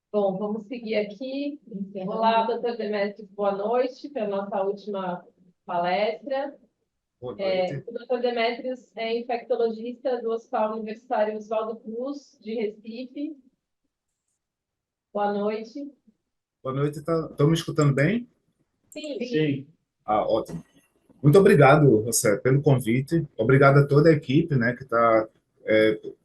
Bom, vamos seguir aqui. Olá, doutor Demetrios, boa noite para a nossa última palestra. Boa noite. O doutor Demetrios é infectologista do Hospital Universitário Oswaldo Cruz, de Recife. Boa noite. Boa noite. Estão me escutando bem? Sim, Sim. Ah, ótimo. Muito obrigado, José, pelo convite. Obrigado a toda a equipe, né, que está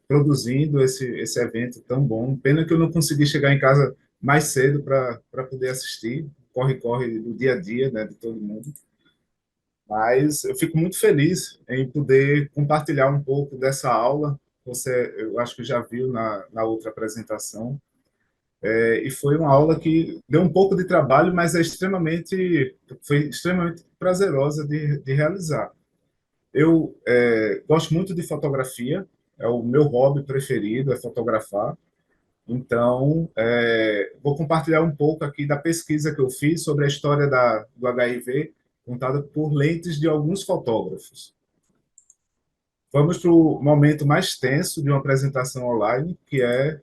produzindo esse evento tão bom. Pena que eu não consegui chegar em casa mais cedo para poder assistir. Corre-corre do dia a dia, né, de todo mundo. Mas eu fico muito feliz em poder compartilhar um pouco dessa aula. Você, eu acho que já viu na outra apresentação. E foi uma aula que deu um pouco de trabalho, mas foi extremamente prazerosa de realizar. Eu gosto muito de fotografia, é o meu hobby preferido, é fotografar. Então, vou compartilhar um pouco aqui da pesquisa que eu fiz sobre a história do HIV, contada por lentes de alguns fotógrafos. Vamos para o momento mais tenso de uma apresentação online, que é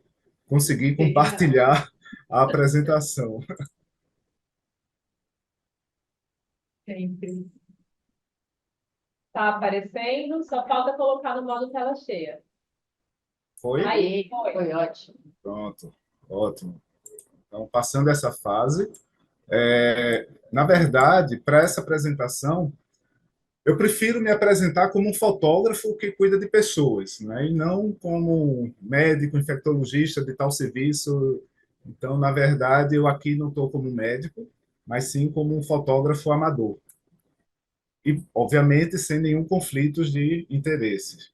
conseguir compartilhar a apresentação. sempre. Está aparecendo, só falta colocar no modo tela cheia. Foi? Aí, foi ótimo. Pronto, ótimo. Então, passando essa fase, na verdade, para essa apresentação, eu prefiro me apresentar como um fotógrafo que cuida de pessoas, né? E não como um médico, infectologista de tal serviço. Então, na verdade, eu aqui não estou como médico, mas sim como um fotógrafo amador. E, obviamente, sem nenhum conflito de interesses.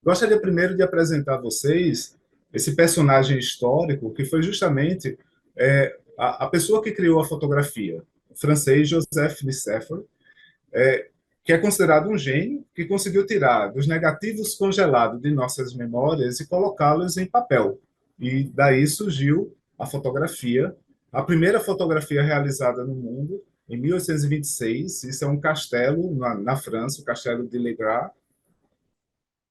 Gostaria primeiro de apresentar a vocês esse personagem histórico que foi justamente a pessoa que criou a fotografia, o francês Joseph Nicéphore, que é considerado um gênio que conseguiu tirar dos negativos congelados de nossas memórias e colocá-los em papel. E daí surgiu a fotografia, a primeira fotografia realizada no mundo, em 1826. Isso é um castelo na França, o castelo de Le Gras,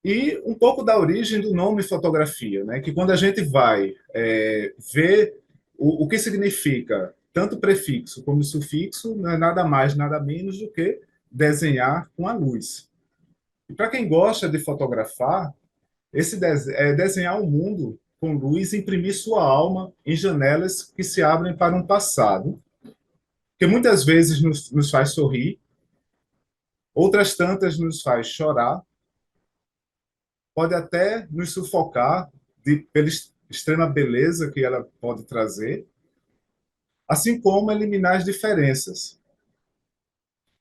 e um pouco da origem do nome fotografia, né? Que quando a gente vai ver o que significa tanto prefixo como sufixo, não é nada mais, nada menos do que desenhar com a luz. E para quem gosta de fotografar, desenhar o mundo com luz, imprimir sua alma em janelas que se abrem para um passado, que muitas vezes nos faz sorrir, outras tantas nos faz chorar, pode até nos sufocar pela extrema beleza que ela pode trazer, assim como eliminar as diferenças.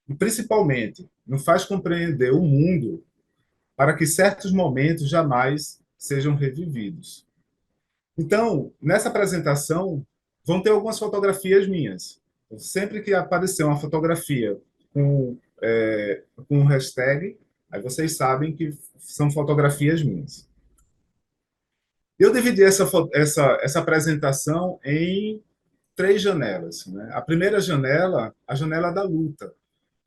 E, principalmente, nos faz compreender o mundo para que certos momentos jamais sejam revividos. Então, nessa apresentação, vão ter algumas fotografias minhas. Sempre que aparecer uma fotografia com um hashtag, aí vocês sabem que são fotografias minhas. Eu dividi essa apresentação em três janelas. Né? A primeira janela, a janela da luta.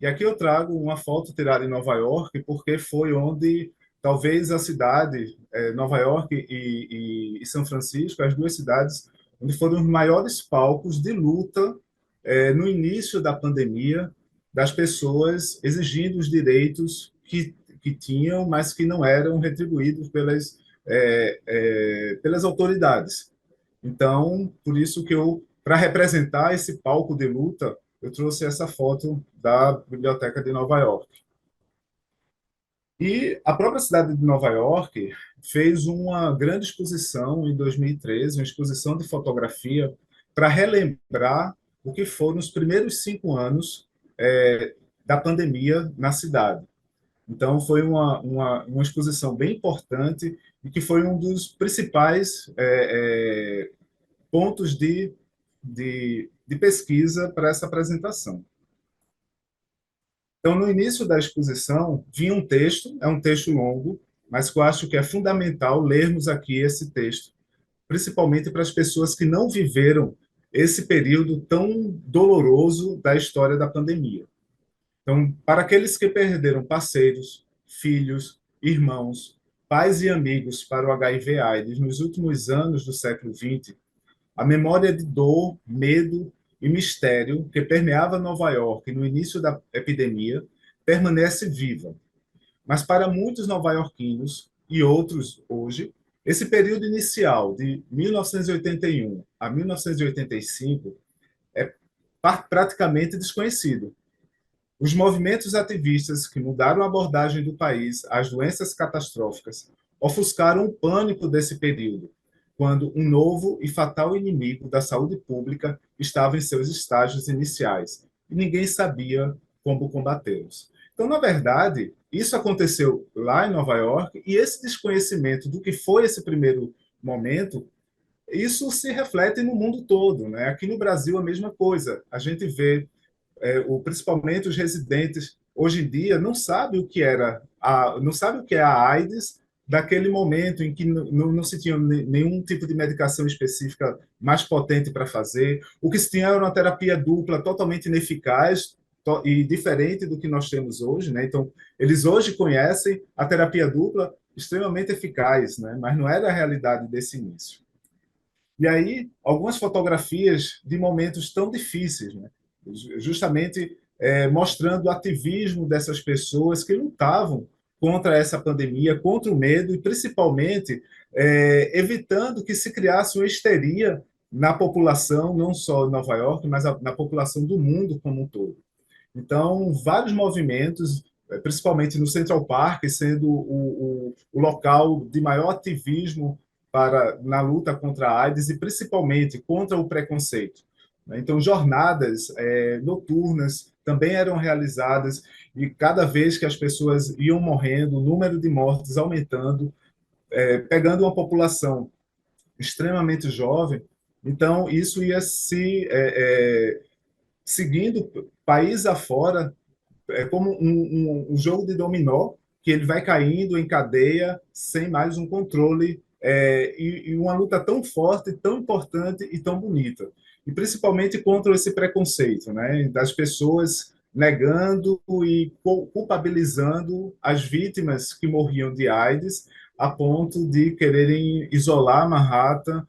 E aqui eu trago uma foto tirada em Nova York, porque foi onde talvez a cidade, Nova York e São Francisco, as duas cidades, onde foram os maiores palcos de luta no início da pandemia, das pessoas exigindo os direitos que tinham, mas que não eram retribuídos pelas autoridades. Então, por isso que para representar esse palco de luta, eu trouxe essa foto da Biblioteca de Nova York. E a própria cidade de Nova York fez uma grande exposição em 2013, uma exposição de fotografia, para relembrar o que foram os primeiros 5 anos da pandemia na cidade. Então, foi uma exposição bem importante e que foi um dos principais pontos de pesquisa para essa apresentação. Então, no início da exposição, vinha um texto, é um texto longo, mas que eu acho que é fundamental lermos aqui esse texto, principalmente para as pessoas que não viveram esse período tão doloroso da história da pandemia. Então, para aqueles que perderam parceiros, filhos, irmãos, pais e amigos para o HIV/AIDS nos últimos anos do século XX, A memória de dor, medo e mistério que permeava Nova York no início da epidemia permanece viva. Mas para muitos nova-iorquinos e outros hoje, esse período inicial de 1981 a 1985 é praticamente desconhecido. Os movimentos ativistas que mudaram a abordagem do país às doenças catastróficas ofuscaram o pânico desse período, quando um novo e fatal inimigo da saúde pública estava em seus estágios iniciais e ninguém sabia como combatê-los. Então, na verdade, isso aconteceu lá em Nova York e esse desconhecimento do que foi esse primeiro momento, isso se reflete no mundo todo, né? Aqui no Brasil a mesma coisa. A gente vê principalmente os residentes hoje em dia não sabem o que não sabe o que é a AIDS daquele momento em que não se tinha nenhum tipo de medicação específica mais potente para fazer. O que se tinha era uma terapia dupla totalmente ineficaz e diferente do que nós temos hoje, né? Então, eles hoje conhecem a terapia dupla extremamente eficaz, né? Mas não era a realidade desse início. E aí, algumas fotografias de momentos tão difíceis, né? Justamente mostrando o ativismo dessas pessoas que lutavam contra essa pandemia, contra o medo e, principalmente, evitando que se criasse uma histeria na população, não só em Nova York, mas na população do mundo como um todo. Então, vários movimentos, principalmente no Central Park, sendo o local de maior ativismo na luta contra a AIDS e principalmente contra o preconceito. Então, jornadas noturnas também eram realizadas e cada vez que as pessoas iam morrendo, o número de mortes aumentando, pegando uma população extremamente jovem, então isso ia se seguindo país afora, é como um jogo de dominó que ele vai caindo em cadeia sem mais um controle e uma luta tão forte, tão importante e tão bonita. E principalmente contra esse preconceito, né, das pessoas negando e culpabilizando as vítimas que morriam de AIDS a ponto de quererem isolar Manhattan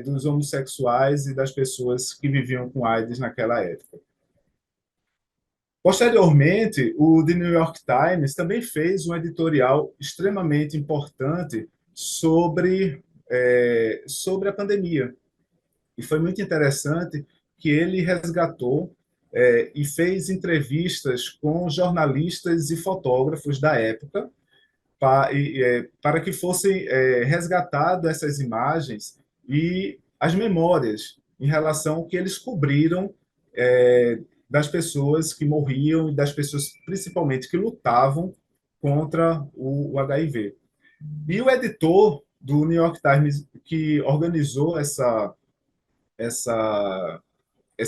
dos homossexuais e das pessoas que viviam com AIDS naquela época. Posteriormente, o The New York Times também fez um editorial extremamente importante sobre a pandemia. E foi muito interessante que ele resgatou e fez entrevistas com jornalistas e fotógrafos da época para que fossem resgatadas essas imagens e as memórias em relação ao que eles cobriram das pessoas que morriam e das pessoas, principalmente, que lutavam contra o HIV. E o editor do New York Times, que organizou essa, essa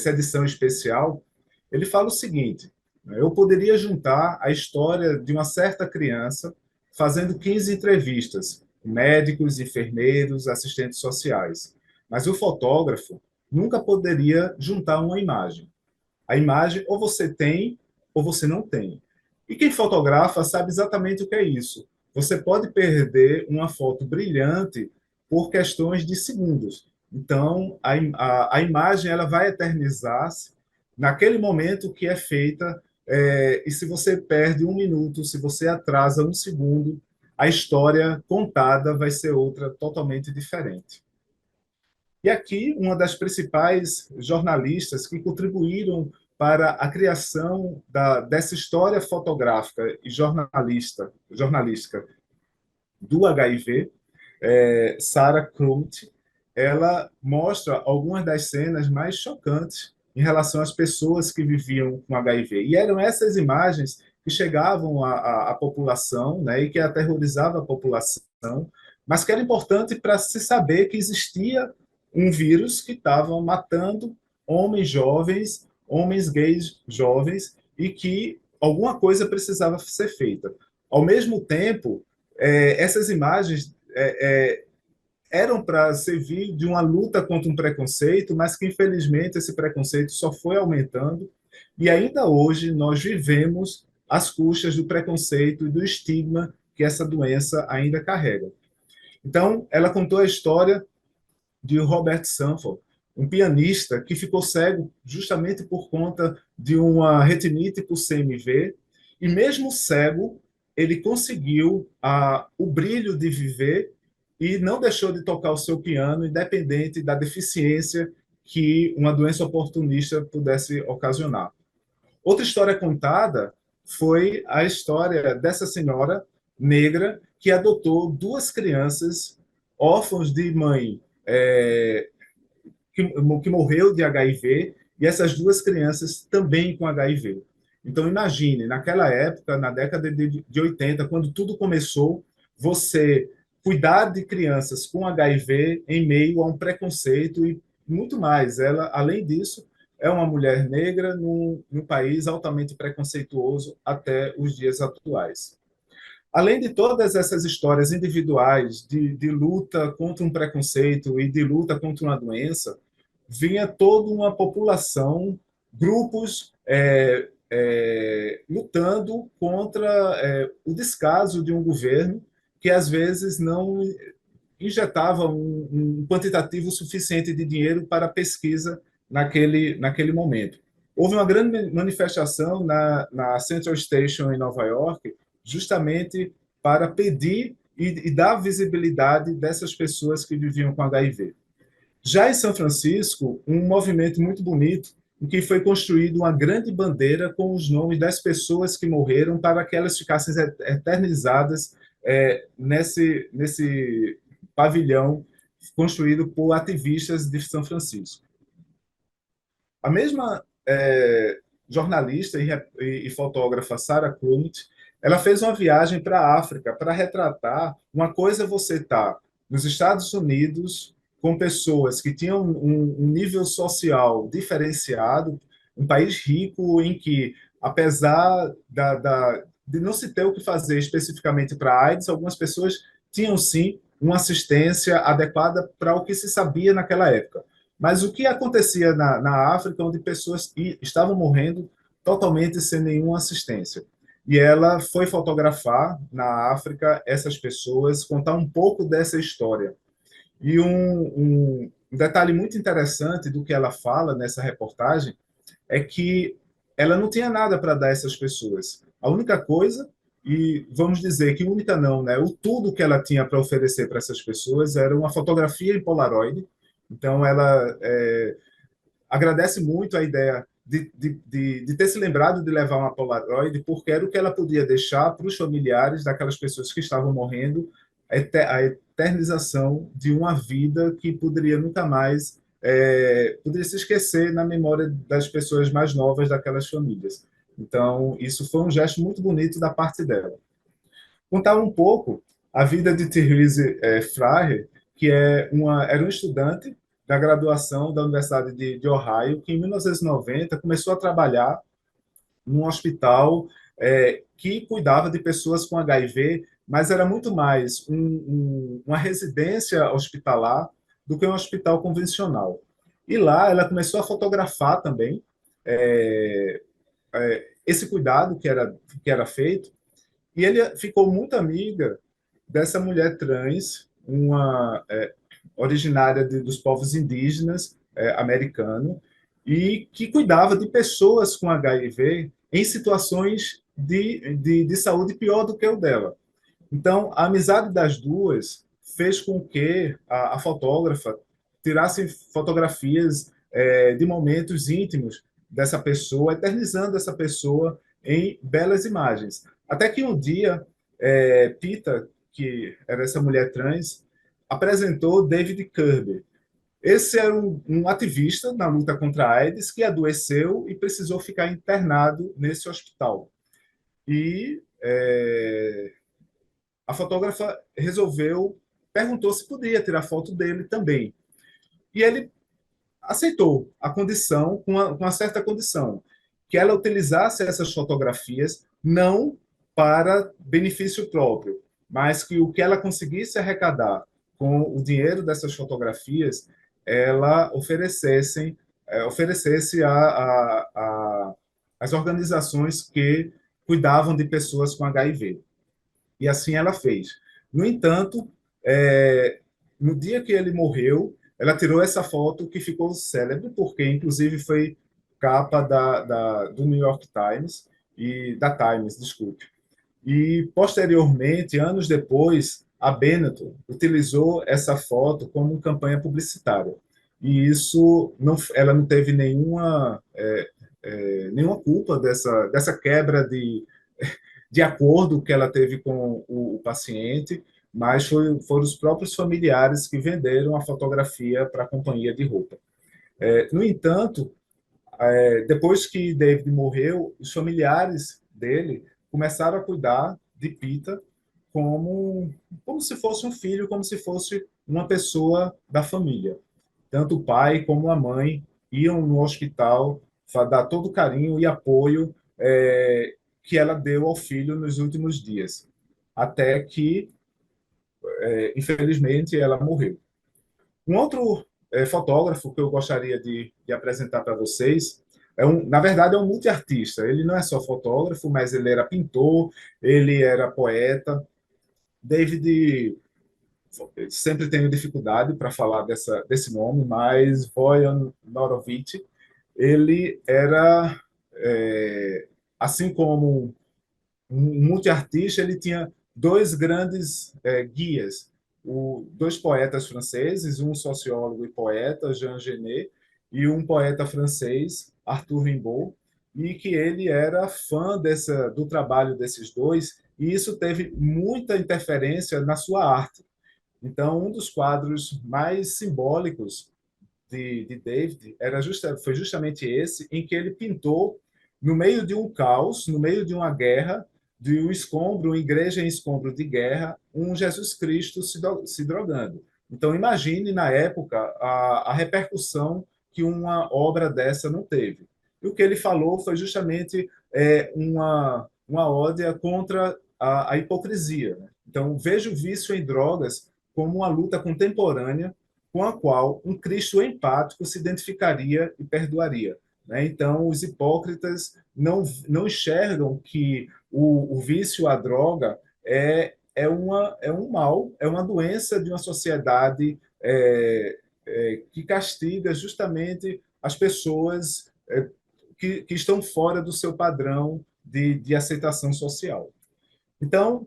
edição especial, ele fala o seguinte: eu poderia juntar a história de uma certa criança fazendo 15 entrevistas, médicos, enfermeiros, assistentes sociais, mas o fotógrafo nunca poderia juntar uma imagem. A imagem ou você tem ou você não tem. E quem fotografa sabe exatamente o que é isso. Você pode perder uma foto brilhante por questões de segundos. Então, a imagem ela vai eternizar-se naquele momento que é feita, e se você perde um minuto, se você atrasa um segundo, a história contada vai ser outra totalmente diferente. E aqui, uma das principais jornalistas que contribuíram para a criação dessa história fotográfica e jornalística do HIV, Sarah Crumpt, ela mostra algumas das cenas mais chocantes em relação às pessoas que viviam com HIV. E eram essas imagens que chegavam à população, né, e que aterrorizavam a população, mas que era importante para se saber que existia um vírus que estava matando homens jovens, homens gays jovens, e que alguma coisa precisava ser feita. Ao mesmo tempo, essas imagens eram para servir de uma luta contra um preconceito, mas que, infelizmente, esse preconceito só foi aumentando, e ainda hoje nós vivemos às custas do preconceito e do estigma que essa doença ainda carrega. Então, ela contou a história de Robert Sanford, um pianista que ficou cego justamente por conta de uma retinite por CMV, e mesmo cego, ele conseguiu o brilho de viver e não deixou de tocar o seu piano, independente da deficiência que uma doença oportunista pudesse ocasionar. Outra história contada foi a história dessa senhora negra que adotou duas crianças órfãos de mãe que morreu de HIV, e essas duas crianças também com HIV. Então, imagine, naquela época, na década de 80, quando tudo começou, você cuidar de crianças com HIV em meio a um preconceito e muito mais. Ela, além disso, é uma mulher negra num país altamente preconceituoso até os dias atuais. Além de todas essas histórias individuais de luta contra um preconceito e de luta contra uma doença, vinha toda uma população, grupos lutando contra o descaso de um governo que às vezes não injetava um quantitativo suficiente de dinheiro para pesquisa naquele momento. Houve uma grande manifestação na Central Station em Nova York, justamente para pedir e dar visibilidade dessas pessoas que viviam com HIV. Já em São Francisco, um movimento muito bonito, em que foi construída uma grande bandeira com os nomes das pessoas que morreram para que elas ficassem eternizadas nesse pavilhão construído por ativistas de São Francisco. A mesma jornalista e fotógrafa Sarah Clunit, ela fez uma viagem para a África para retratar uma coisa você estar nos Estados Unidos com pessoas que tinham um nível social diferenciado, um país rico em que, apesar de não se ter o que fazer especificamente para a AIDS, algumas pessoas tinham sim uma assistência adequada para o que se sabia naquela época. Mas o que acontecia na África, onde pessoas estavam morrendo totalmente sem nenhuma assistência? E ela foi fotografar na África essas pessoas, contar um pouco dessa história. E um detalhe muito interessante do que ela fala nessa reportagem é que ela não tinha nada para dar a essas pessoas. A única coisa, e vamos dizer que única não, né? O tudo que ela tinha para oferecer para essas pessoas era uma fotografia em Polaroid. Então, ela agradece muito a ideia de ter se lembrado de levar uma Polaroid, porque era o que ela podia deixar para os familiares daquelas pessoas que estavam morrendo, a eternização de uma vida que poderia nunca mais poderia se esquecer na memória das pessoas mais novas daquelas famílias. Então, isso foi um gesto muito bonito da parte dela. Contar um pouco a vida de Therese Freier, que era um estudante da graduação da Universidade de Ohio, que em 1990 começou a trabalhar num hospital que cuidava de pessoas com HIV, mas era muito mais uma residência hospitalar do que um hospital convencional. E lá ela começou a fotografar também esse cuidado que era feito, e ele ficou muito amiga dessa mulher trans, uma originária dos povos indígenas americanos, e que cuidava de pessoas com HIV em situações de saúde pior do que o dela. Então, a amizade das duas fez com que a fotógrafa tirasse fotografias de momentos íntimos dessa pessoa, eternizando essa pessoa em belas imagens. Até que um dia, Pita, que era essa mulher trans, apresentou David Kirby. Esse era um ativista na luta contra a AIDS que adoeceu e precisou ficar internado nesse hospital. E a fotógrafa perguntou se podia tirar foto dele também. E ele aceitou a condição, com uma certa condição, que ela utilizasse essas fotografias não para benefício próprio, mas que o que ela conseguisse arrecadar com o dinheiro dessas fotografias, ela oferecesse às organizações que cuidavam de pessoas com HIV. E assim ela fez. No entanto, no dia que ele morreu, ela tirou essa foto que ficou célebre, porque inclusive foi capa do New York Times, e da Times, desculpe. E, posteriormente, anos depois, a Benetton utilizou essa foto como campanha publicitária. E isso, não, ela não teve nenhuma culpa dessa quebra de acordo que ela teve com o paciente, mas foram os próprios familiares que venderam a fotografia para a companhia de roupa. No entanto, depois que David morreu, os familiares dele começaram a cuidar de Pita como se fosse um filho, como se fosse uma pessoa da família. Tanto o pai como a mãe iam no hospital dar todo o carinho e apoio que ela deu ao filho nos últimos dias, até que, infelizmente, ela morreu. Um outro fotógrafo que eu gostaria de apresentar para vocês na verdade, é um multiartista. Ele não é só fotógrafo, mas ele era pintor, ele era poeta. David, sempre tenho dificuldade para falar desse nome, mas Vojan Norovic, ele era, assim como um multiartista, ele tinha dois grandes guias, dois poetas franceses, um sociólogo e poeta, Jean Genet, e um poeta francês, Arthur Rimbaud, e que ele era fã do trabalho desses dois, e isso teve muita interferência na sua arte. Então, um dos quadros mais simbólicos de David foi justamente esse, em que ele pintou, no meio de um caos, no meio de uma guerra, de um escombro, uma igreja em escombro de guerra, um Jesus Cristo se drogando. Então, imagine, na época, a repercussão que uma obra dessa não teve. E o que ele falou foi justamente uma ódia contra a hipocrisia. Né? Então, veja o vício em drogas como uma luta contemporânea com a qual um Cristo empático se identificaria e perdoaria. Né? Então, os hipócritas não enxergam que o vício à droga é um mal, é uma doença de uma sociedade que castiga justamente as pessoas que estão fora do seu padrão de aceitação social. Então,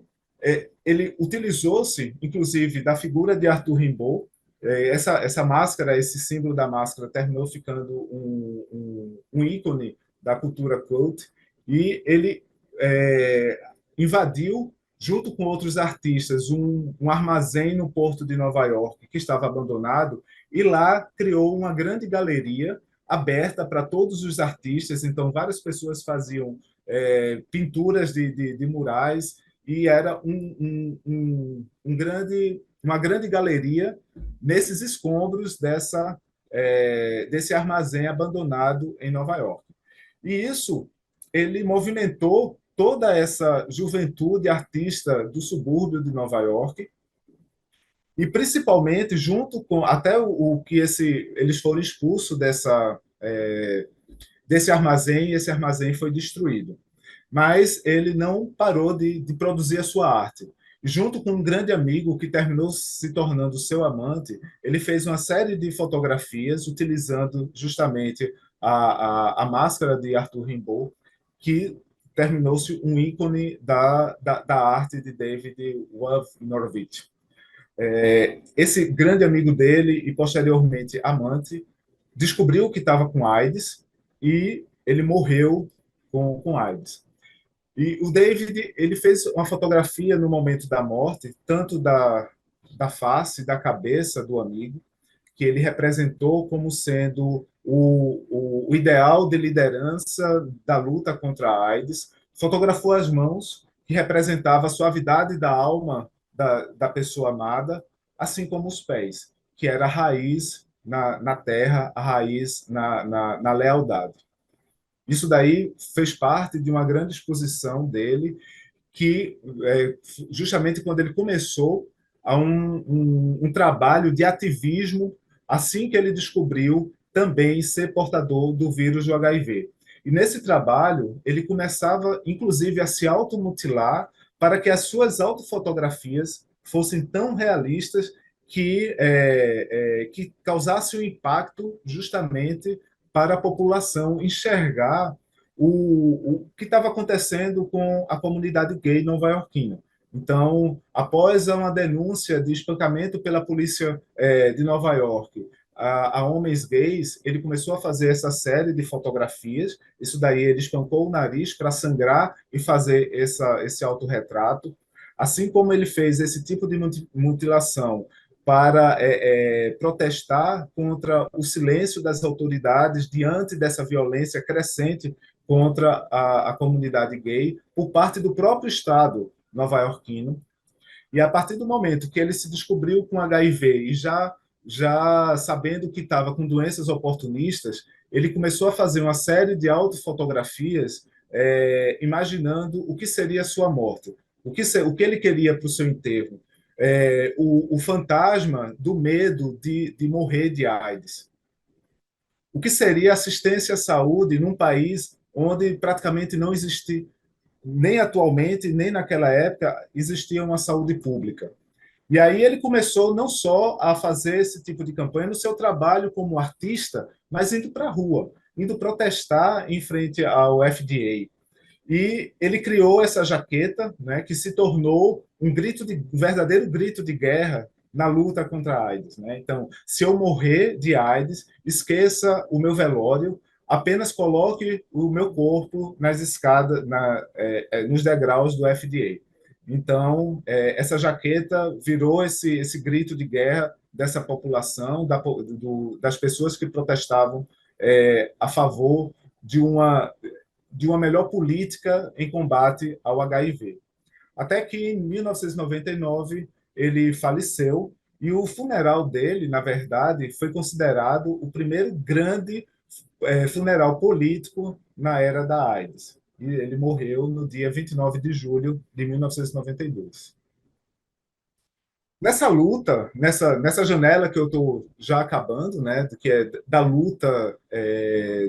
ele utilizou-se, inclusive, da figura de Arthur Rimbaud. Essa máscara, esse símbolo da máscara, terminou ficando um ícone da cultura cult, e ele invadiu, junto com outros artistas, um armazém no porto de Nova York, que estava abandonado, e lá criou uma grande galeria aberta para todos os artistas. Então, várias pessoas faziam pinturas de murais, e era uma grande galeria nesses escombros desse armazém abandonado em Nova York. E isso, ele movimentou toda essa juventude artista do subúrbio de Nova York, e principalmente junto com até o que eles foram expulsos desse armazém, e esse armazém foi destruído. Mas ele não parou de produzir a sua arte. Junto com um grande amigo que terminou se tornando seu amante, ele fez uma série de fotografias utilizando justamente a máscara de Arthur Rimbaud, que terminou-se um ícone da arte de David Wojnarowicz. Esse grande amigo dele e posteriormente amante descobriu que estava com AIDS, e ele morreu com AIDS. E o David, ele fez uma fotografia no momento da morte, tanto da face, da cabeça do amigo, que ele representou como sendo o ideal de liderança da luta contra a AIDS. Fotografou as mãos, que representava a suavidade da alma da pessoa amada, assim como os pés, que era a raiz na terra, a raiz na lealdade. Isso daí fez parte de uma grande exposição dele, que justamente quando ele começou a um trabalho de ativismo, assim que ele descobriu também ser portador do vírus do HIV. E nesse trabalho, ele começava, inclusive, a se automutilar para que as suas autofotografias fossem tão realistas que causasse um impacto justamente para a população enxergar o que estava acontecendo com a comunidade gay nova-iorquina. Então, após uma denúncia de espancamento pela polícia de Nova York a homens gays, ele começou a fazer essa série de fotografias. Isso daí ele espancou o nariz para sangrar e fazer esse autorretrato. Assim como ele fez esse tipo de mutilação para protestar contra o silêncio das autoridades diante dessa violência crescente contra a comunidade gay por parte do próprio Estado nova-iorquino. E a partir do momento que ele se descobriu com HIV e já sabendo que estava com doenças oportunistas, ele começou a fazer uma série de autofotografias imaginando o que seria a sua morte, o que ele queria para o seu enterro, o fantasma do medo de morrer de AIDS. O que seria assistência à saúde num país onde praticamente não existe, nem atualmente, nem naquela época, existia uma saúde pública. E aí ele começou não só a fazer esse tipo de campanha no seu trabalho como artista, mas indo para a rua, indo protestar em frente ao FDA. E ele criou essa jaqueta, né, que se tornou um verdadeiro grito de guerra na luta contra a AIDS. Né? Então, se eu morrer de AIDS, esqueça o meu velório, apenas coloque o meu corpo nas escadas, nos degraus do FDA. Então, essa jaqueta virou esse grito de guerra dessa população, das pessoas que protestavam a favor de uma melhor política em combate ao HIV. Até que, em 1999, ele faleceu e o funeral dele, na verdade, foi considerado o primeiro grande funeral político na era da AIDS. E ele morreu no dia 29 de julho de 1992. Nessa luta, nessa janela que eu estou já acabando, né, que é da luta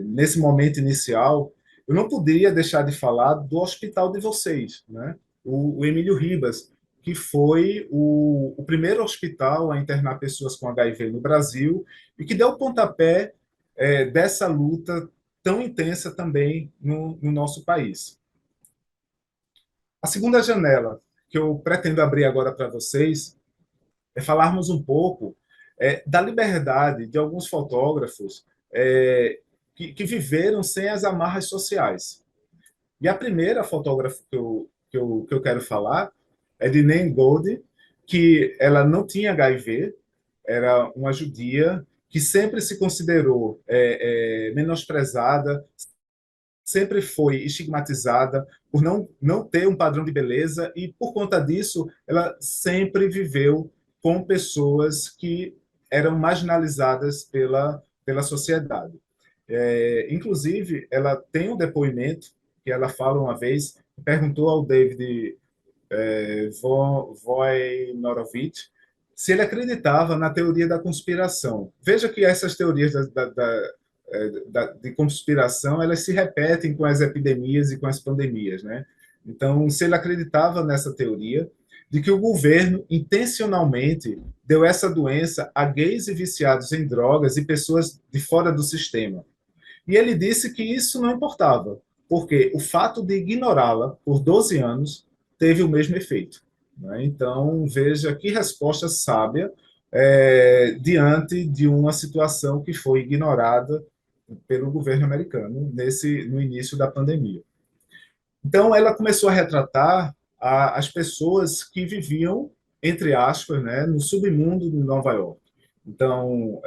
nesse momento inicial, eu não poderia deixar de falar do hospital de vocês, né, o Emílio Ribas, que foi o primeiro hospital a internar pessoas com HIV no Brasil e que deu o pontapé dessa luta tão intensa também no nosso país. A segunda janela que eu pretendo abrir agora para vocês falarmos um pouco da liberdade de alguns fotógrafos que viveram sem as amarras sociais. E a primeira fotógrafa que eu quero falar é de Nan Goldin, que ela não tinha HIV, era uma judia que sempre se considerou menosprezada, sempre foi estigmatizada por não ter um padrão de beleza e, por conta disso, ela sempre viveu com pessoas que eram marginalizadas pela sociedade. Inclusive, ela tem um depoimento que ela fala uma vez, perguntou ao David Wojnarowicz se ele acreditava na teoria da conspiração. Veja que essas teorias de conspiração, elas se repetem com as epidemias e com as pandemias, né? Então, se ele acreditava nessa teoria de que o governo intencionalmente deu essa doença a gays e viciados em drogas e pessoas de fora do sistema. E ele disse que isso não importava, porque o fato de ignorá-la por 12 anos teve o mesmo efeito. Né? Então, veja que resposta sábia diante de uma situação que foi ignorada pelo governo americano no início da pandemia. Então, ela começou a retratar as pessoas que viviam, entre aspas, né, no submundo de Nova York. Então,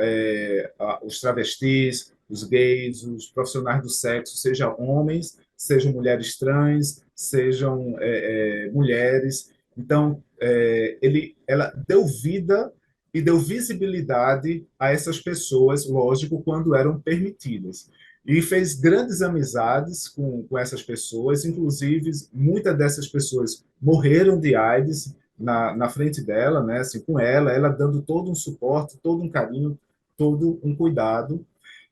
os travestis, os gays, os profissionais do sexo, sejam homens, sejam mulheres trans, sejam mulheres. Então, ela deu vida e deu visibilidade a essas pessoas, lógico, quando eram permitidas. E fez grandes amizades com essas pessoas, inclusive muitas dessas pessoas morreram de AIDS na frente dela, né, assim, com ela dando todo um suporte, todo um carinho, todo um cuidado.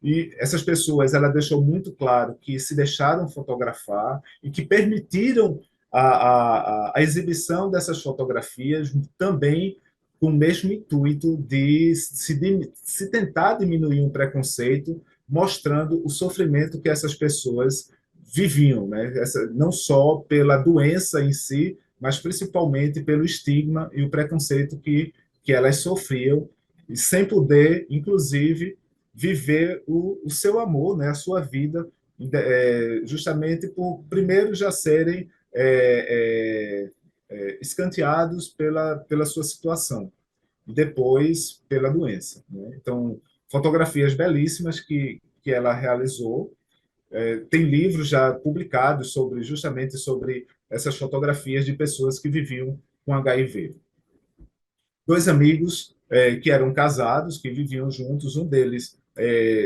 E essas pessoas, ela deixou muito claro que se deixaram fotografar e que permitiram a exibição dessas fotografias também com o mesmo intuito de se tentar diminuir um preconceito, mostrando o sofrimento que essas pessoas viviam, né? Não só pela doença em si, mas principalmente pelo estigma e o preconceito que elas sofriam, e sem poder, inclusive, viver o seu amor, né? A sua vida, justamente por, primeiro, já serem escanteados pela sua situação, e depois pela doença, né? Então, fotografias belíssimas que ela realizou. Tem livros já publicados justamente sobre essas fotografias de pessoas que viviam com HIV. Dois amigos que eram casados, que viviam juntos, um deles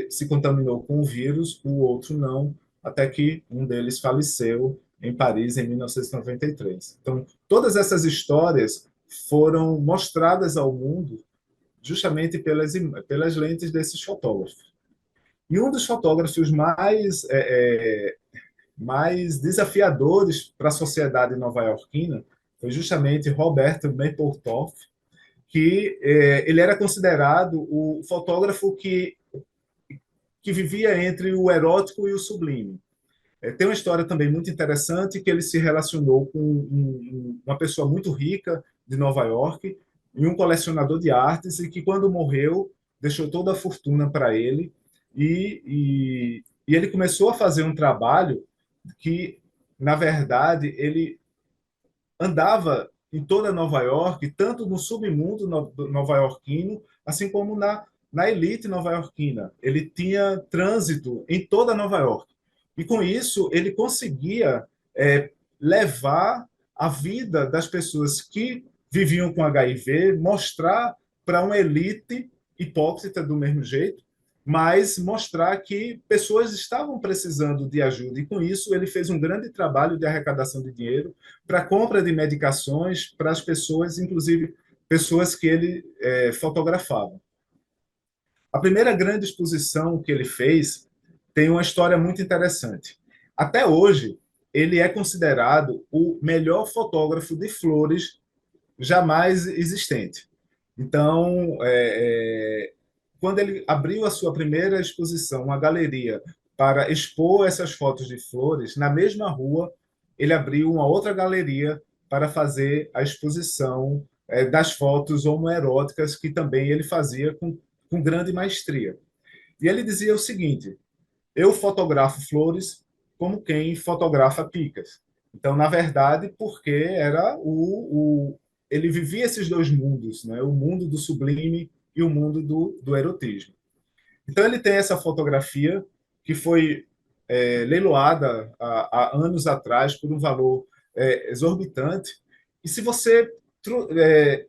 se contaminou com o vírus, o outro não, até que um deles faleceu em Paris em 1993. Então, todas essas histórias foram mostradas ao mundo justamente pelas lentes desses fotógrafos. E um dos fotógrafos mais desafiadores para a sociedade nova-iorquina foi justamente Roberto Mapplethorpe, que ele era considerado o fotógrafo que vivia entre o erótico e o sublime. Tem uma história também muito interessante que ele se relacionou com uma pessoa muito rica de Nova York e um colecionador de artes e que, quando morreu, deixou toda a fortuna para ele e ele começou a fazer um trabalho que, na verdade, ele andava em toda Nova York, tanto no submundo nova-iorquino, assim como na elite nova-iorquina. Ele tinha trânsito em toda Nova York. E, com isso, ele conseguia levar a vida das pessoas que viviam com HIV, mostrar para uma elite hipócrita do mesmo jeito, mas mostrar que pessoas estavam precisando de ajuda. E, com isso, ele fez um grande trabalho de arrecadação de dinheiro para a compra de medicações para as pessoas, inclusive pessoas que ele fotografava. A primeira grande exposição que ele fez tem uma história muito interessante. Até hoje, ele é considerado o melhor fotógrafo de flores jamais existente. Então, quando ele abriu a sua primeira exposição, uma galeria, para expor essas fotos de flores, na mesma rua, ele abriu uma outra galeria para fazer a exposição das fotos homoeróticas, que também ele fazia com grande maestria. E ele dizia o seguinte: eu fotografo flores como quem fotografa picas. Então, na verdade, porque era ele vivia esses dois mundos, né? O mundo do sublime e o mundo do erotismo. Então, ele tem essa fotografia que foi leiloada há anos atrás por um valor exorbitante. E se você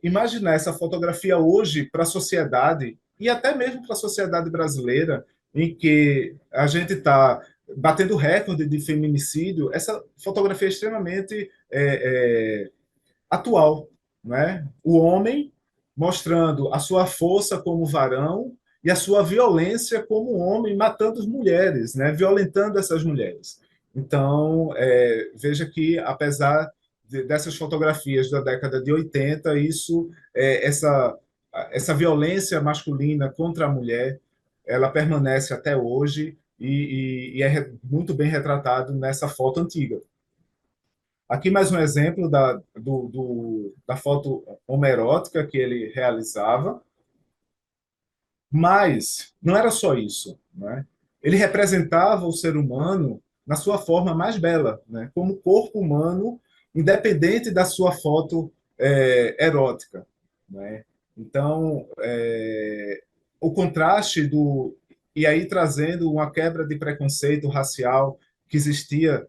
imaginar essa fotografia hoje para a sociedade, e até mesmo para a sociedade brasileira, em que a gente está batendo recorde de feminicídio, essa fotografia é extremamente atual, né? O homem mostrando a sua força como varão e a sua violência como homem, matando as mulheres, né? Violentando essas mulheres. Então, veja que, apesar dessas fotografias da década de 80, essa violência masculina contra a mulher, ela permanece até hoje e é muito bem retratado nessa foto antiga. Aqui mais um exemplo da foto homerótica que ele realizava, mas não era só isso, né? Ele representava o ser humano na sua forma mais bela, né? Como corpo humano, independente da sua foto erótica, né? Então, o contraste e aí trazendo uma quebra de preconceito racial que existia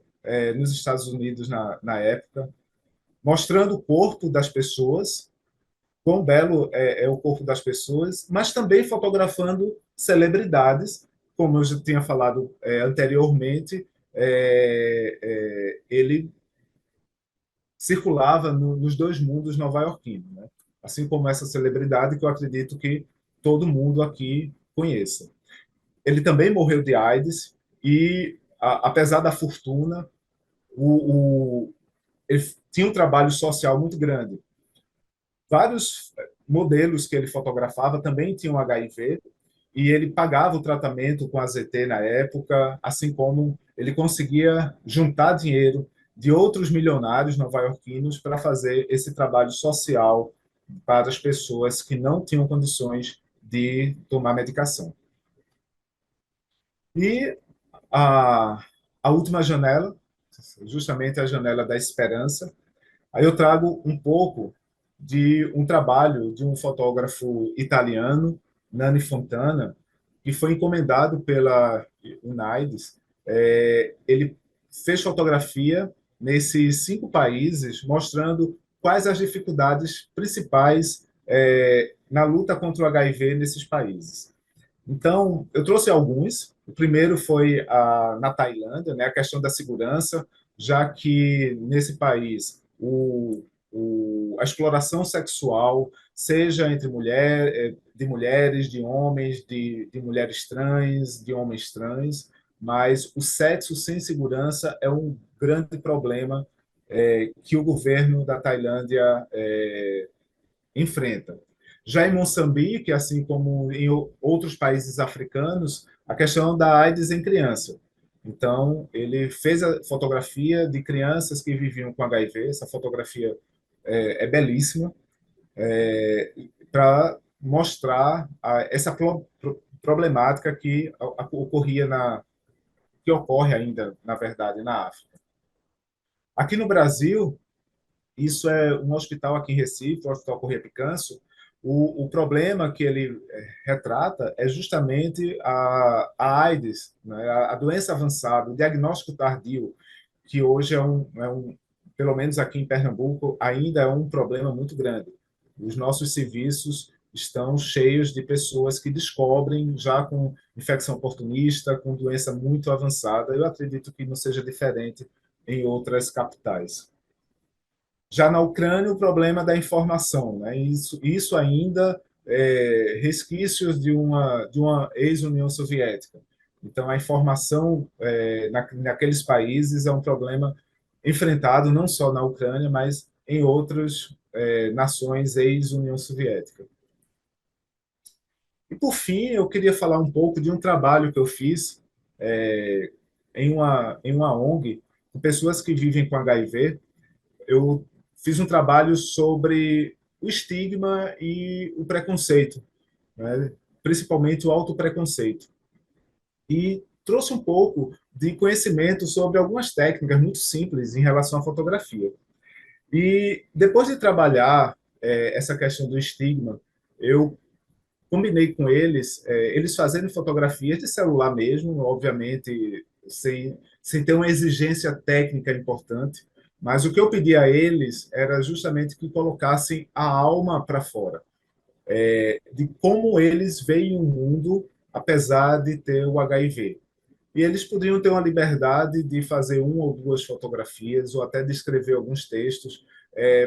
nos Estados Unidos na época, mostrando o corpo das pessoas, quão belo é o corpo das pessoas, mas também fotografando celebridades, como eu já tinha falado anteriormente, ele circulava nos dois mundos nova-iorquinos, né? Assim como essa celebridade que eu acredito que todo mundo aqui conheça. Ele também morreu de AIDS e, apesar da fortuna, ele tinha um trabalho social muito grande. Vários modelos que ele fotografava também tinham HIV, e ele pagava o tratamento com AZT na época, assim como ele conseguia juntar dinheiro de outros milionários nova-iorquinos para fazer esse trabalho social para as pessoas que não tinham condições de tomar medicação. E a, a última janela, justamente a janela da esperança, aí eu trago um pouco de um trabalho de um fotógrafo italiano, Nani Fontana, que foi encomendado pela UNAIDS. Ele fez fotografia nesses 5 países, mostrando quais as dificuldades principais na luta contra o HIV nesses países. Então, eu trouxe alguns. O primeiro foi na Tailândia, né, a questão da segurança, já que nesse país a exploração sexual, seja entre de mulheres, de homens, de mulheres trans, de homens trans, mas o sexo sem segurança é um grande problema que o governo da Tailândia enfrenta. Já em Moçambique, assim como em outros países africanos, a questão da AIDS em criança. Então, ele fez a fotografia de crianças que viviam com HIV. Essa fotografia é belíssima, para mostrar essa problemática que ocorria que ocorre ainda, na verdade, na África. Aqui no Brasil, isso é um hospital aqui em Recife, o Hospital Corrêa Picanso. O problema que ele retrata é justamente a AIDS, né, a doença avançada, o diagnóstico tardio, que hoje pelo menos aqui em Pernambuco, ainda é um problema muito grande. Os nossos serviços estão cheios de pessoas que descobrem já com infecção oportunista, com doença muito avançada. Eu acredito que não seja diferente em outras capitais. Já na Ucrânia, o problema da informação, né? Isso ainda resquícios de uma ex-União Soviética. Então, a informação naqueles países é um problema enfrentado não só na Ucrânia, mas em outras nações ex-União Soviética. E, por fim, eu queria falar um pouco de um trabalho que eu fiz é, em uma ONG com pessoas que vivem com HIV. Eu fiz um trabalho sobre o estigma e o preconceito, né? Principalmente o autopreconceito. E trouxe um pouco de conhecimento sobre algumas técnicas muito simples em relação à fotografia. E depois de trabalhar essa questão do estigma, eu combinei com eles, eles fazendo fotografias de celular mesmo, obviamente sem ter uma exigência técnica importante, mas o que eu pedi a eles era justamente que colocassem a alma para fora, de como eles veem o mundo apesar de ter o HIV. E eles poderiam ter uma liberdade de fazer 1 ou 2 fotografias, ou até de escrever alguns textos,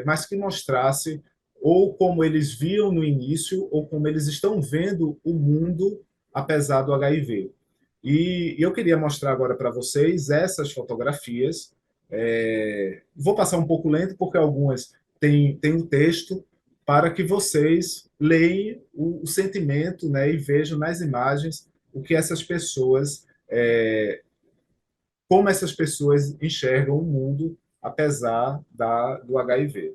mas que mostrasse ou como eles viam no início, ou como eles estão vendo o mundo apesar do HIV. E eu queria mostrar agora para vocês essas fotografias. Vou passar um pouco lento, porque algumas têm um texto, para que vocês leiam o sentimento, né, e vejam nas imagens o que essas pessoas como essas pessoas enxergam o mundo apesar do HIV.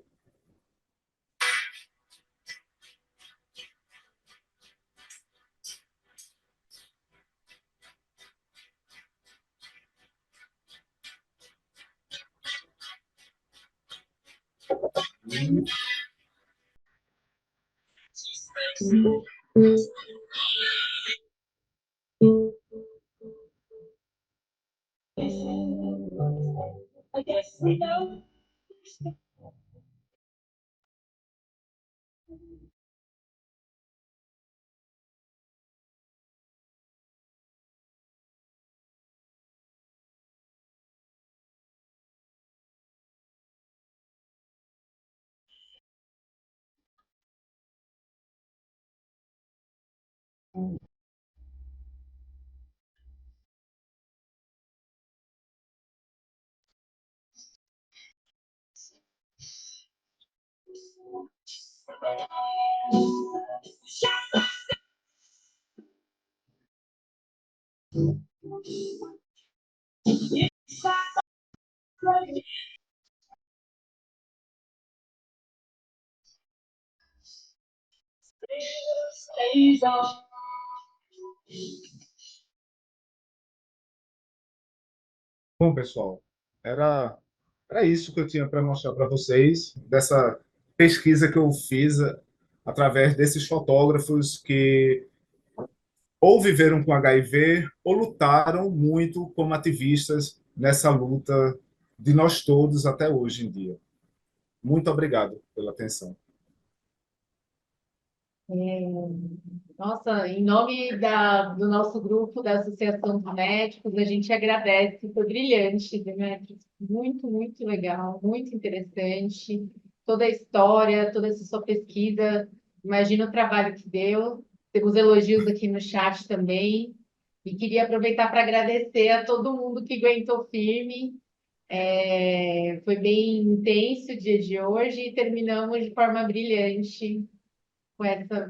Bom, pessoal, era isso que eu tinha para mostrar para vocês, dessa pesquisa que eu fiz através desses fotógrafos que ou viveram com HIV ou lutaram muito como ativistas nessa luta de nós todos até hoje em dia. Muito obrigado pela atenção. Nossa, em nome do nosso grupo, da Associação dos Médicos, a gente agradece, foi brilhante, Demetrios, muito, muito legal, muito interessante, toda a história, toda essa sua pesquisa, imagina o trabalho que deu, temos elogios aqui no chat também, e queria aproveitar para agradecer a todo mundo que aguentou firme, foi bem intenso o dia de hoje e terminamos de forma brilhante,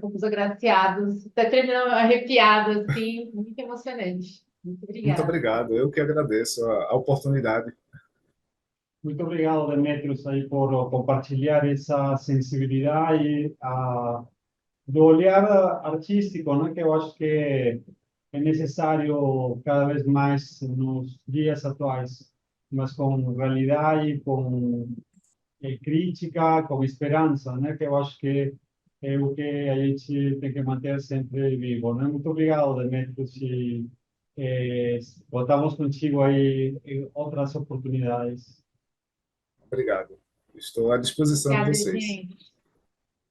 com os agraciados. Está terminando arrepiada, assim, muito emocionante. Muito Muito obrigada. obrigado. Eu que agradeço a oportunidade. Muito obrigado, Demetrios, aí por compartilhar essa sensibilidade do olhar artístico, né, que eu acho que é necessário cada vez mais nos dias atuais, mas com realidade, com crítica, com esperança, né, que eu acho que é o que a gente tem que manter sempre vivo, né? Muito obrigado, Demetrios, e contamos contigo aí em outras oportunidades. Obrigado. Estou à disposição de Obrigada, vocês. gente.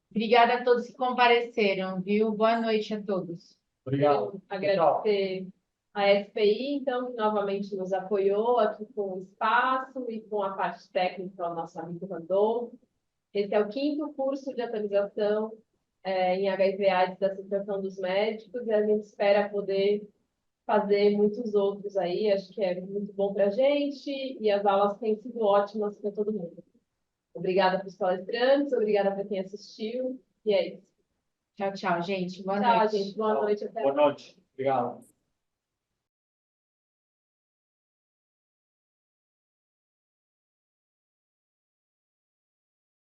Obrigada a todos que compareceram, viu? Boa noite a todos. Obrigado. Agradecer a SPI, então, que novamente nos apoiou aqui com o espaço e com a parte técnica ao nosso amigo Randolfo. Esse é o 5º curso de atualização em HIV/AIDS da Associação dos Médicos e a gente espera poder fazer muitos outros aí. Acho que é muito bom para a gente e as aulas têm sido ótimas para todo mundo. Obrigada para os palestrantes, obrigada para quem assistiu e é isso. Tchau, tchau, gente. Boa noite. Boa noite. Obrigado.